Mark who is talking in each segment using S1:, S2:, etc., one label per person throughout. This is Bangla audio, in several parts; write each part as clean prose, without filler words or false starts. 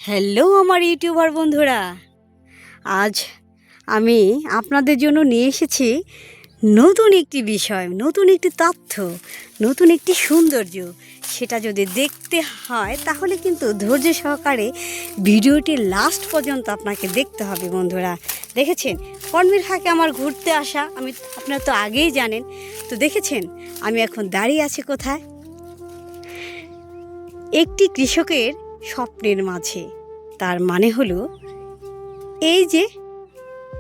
S1: হ্যালো আমার ইউটিউবার বন্ধুরা, আজ আমি আপনাদের জন্য নিয়ে এসেছি নতুন একটি বিষয়, নতুন একটি তথ্য, নতুন একটি সৌন্দর্য। সেটা যদি দেখতে হয় তাহলে কিন্তু ধৈর্য সহকারে ভিডিওটি লাস্ট পর্যন্ত আপনাকে দেখতে হবে বন্ধুরা। দেখেছেন কর্মের ফাঁকে আমার ঘুরতে আসা, আপনারা তো আগেই জানেন। তো দেখেছেন আমি এখন দাঁড়িয়ে আছি কোথায়? একটি কৃষকের স্বপ্নের মাঝে। তার মানে হলো এই যে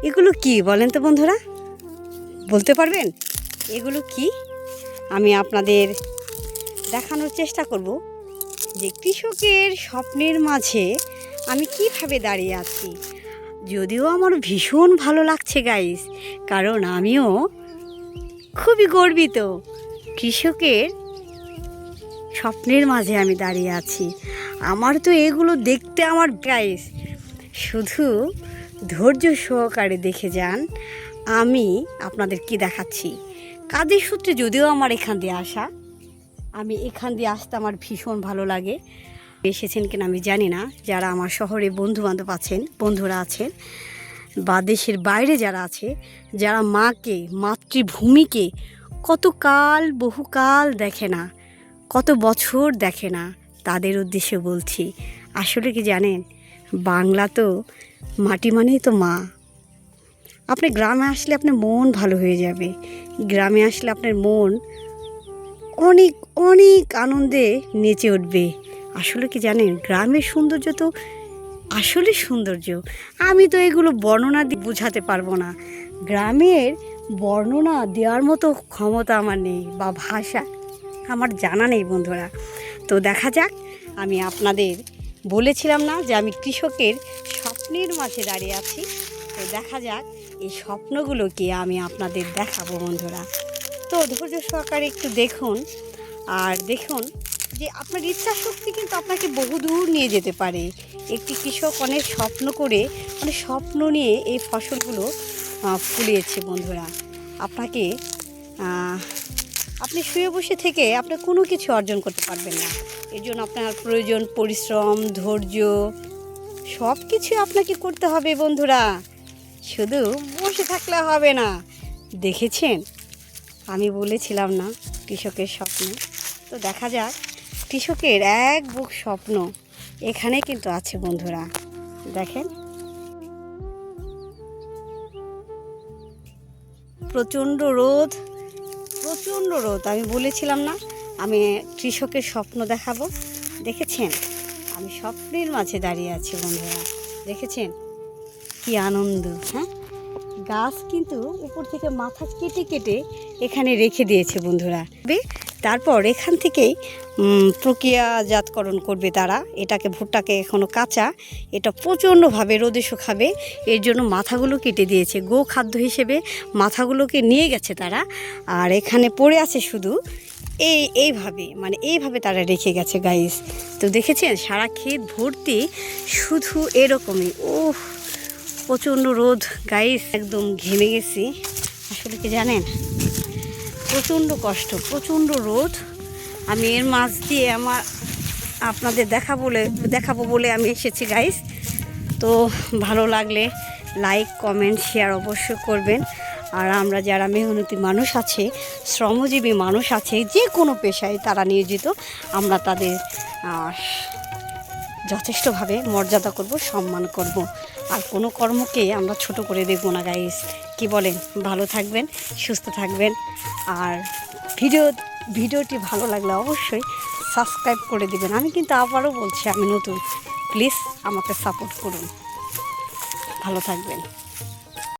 S1: এগুলো কি বলেন তো বন্ধুরা, বলতে পারবেন এগুলো কি? আমি আপনাদের দেখানোর চেষ্টা করব যে কৃষকের স্বপ্নের মাঝে আমি কিভাবে দাঁড়িয়ে আছি। যদিও আমার ভীষণ ভালো লাগছে গাইস, কারণ আমিও খুবই গর্বিত। কৃষকের স্বপ্নের মাঝে আমি দাঁড়িয়ে আছি। আমার তো এগুলো দেখতে আমার গাইস, শুধু ধৈর্য সহকারে দেখে যান। আমি আপনাদের কি দেখাচ্ছি, কাজের সূত্রে যদিও আমার এখান দিয়ে আসা, আমি এখান দিয়ে আসতে আমার ভীষণ ভালো লাগে। এসেছেন কিনা আমি জানি না, যারা আমার শহরে বন্ধুবান্ধব আছেন, বন্ধুরা আছেন, বা দেশের বাইরে যারা আছে, যারা মাকে, মাতৃভূমিকে কতকাল বহুকাল দেখে না, কত বছর দেখে না, তাদের উদ্দেশ্যে বলছি। আসলে কি জানেন, বাংলা তো মাটি মানেই তো মা। আপনি গ্রামে আসলে আপনার মন ভালো হয়ে যাবে। গ্রামে আসলে আপনার মন অনেক অনেক আনন্দে নেচে উঠবে। আসলে কি জানেন, গ্রামের সৌন্দর্য তো আসলে সৌন্দর্য। আমি তো এগুলো বর্ণনা দিয়ে বোঝাতে পারবো না। গ্রামের বর্ণনা দেওয়ার মতো ক্ষমতা আমার নেই, বা ভাষা আমার জানা নেই বন্ধুরা। তো দেখা যাক, আমি আপনাদের বলেছিলাম না যে আমি কৃষকের স্বপ্নের মাঝে দাঁড়িয়ে আছি। তো দেখা যাক এই স্বপ্নগুলোকে আমি আপনাদের দেখাবো বন্ধুরা। তো ধৈর্য সহকারে একটু দেখুন, আর দেখুন যে আপনার ইচ্ছা শক্তি কিন্তু আপনাকে বহুদূর নিয়ে যেতে পারে। একটি কৃষক অনেক স্বপ্ন করে, অনেক স্বপ্ন নিয়ে এই ফসলগুলো ফলিয়েছে বন্ধুরা। আপনাকে আপনি শুয়ে বসে থেকে আপনি কোনো কিছু অর্জন করতে পারবেন না। এর জন্য আপনার প্রয়োজন পরিশ্রম, ধৈর্য, সব কিছু আপনাকে করতে হবে বন্ধুরা। শুধু বসে থাকলে হবে না। দেখেছেন আমি বলেছিলাম না কৃষকের স্বপ্ন? তো দেখা যাক কৃষকের এক বুক স্বপ্ন এখানে কিন্তু আছে বন্ধুরা। দেখেন প্রচণ্ড রোদ, প্রচণ্ড রোদ। আমি বলেছিলাম না আমি কৃষকের স্বপ্ন দেখাবো। দেখেছেন আমি স্বপ্নের মাঝে দাঁড়িয়ে আছি বন্ধুরা। দেখেছেন কি আনন্দ। হ্যাঁ, গাছ কিন্তু উপর থেকে মাথা কেটে কেটে এখানে রেখে দিয়েছে বন্ধুরা। তারপর এখান থেকেই প্রক্রিয়াজাতকরণ করবে তারা। এটাকে, ভুট্টাকে এখনও কাঁচা, এটা প্রচণ্ডভাবে রোদে শুকাবে। এর জন্য মাথাগুলো কেটে দিয়েছে, গো খাদ্য হিসেবে মাথাগুলোকে নিয়ে গেছে তারা। আর এখানে পড়ে আছে শুধু এইভাবে তারা রেখে গেছে গাইস। তো দেখেছেন সারা ক্ষেত ভর্তি শুধু এরকমই। প্রচণ্ড রোদ গাইস, একদম ঘেমে গেছি। আসলে কি জানেন, প্রচণ্ড কষ্ট, প্রচণ্ড রোদ। আমি এর মাঝ দিয়ে আপনাদের দেখাবো বলে আমি এসেছি গাইস। তো ভালো লাগলে লাইক, কমেন্ট, শেয়ার অবশ্যই করবেন। আর আমরা যারা মেহনতি মানুষ আছে, শ্রমজীবী মানুষ আছে, যে কোনো পেশায় তারা নিয়োজিত, আমরা তাদের যথেষ্টভাবে মর্যাদা করব, সম্মান করব। আর কোনো কর্মকে আমরা ছোট করে দেখব না গাইস। কি বলেন? ভালো থাকবেন, সুস্থ থাকবেন। আর ভিডিওটি ভালো লাগলে অবশ্যই সাবস্ক্রাইব করে দিবেন। আমি কিন্তু আবারও বলছি, আমি নতুন, প্লিজ আমাকে সাপোর্ট করুন। ভালো থাকবেন।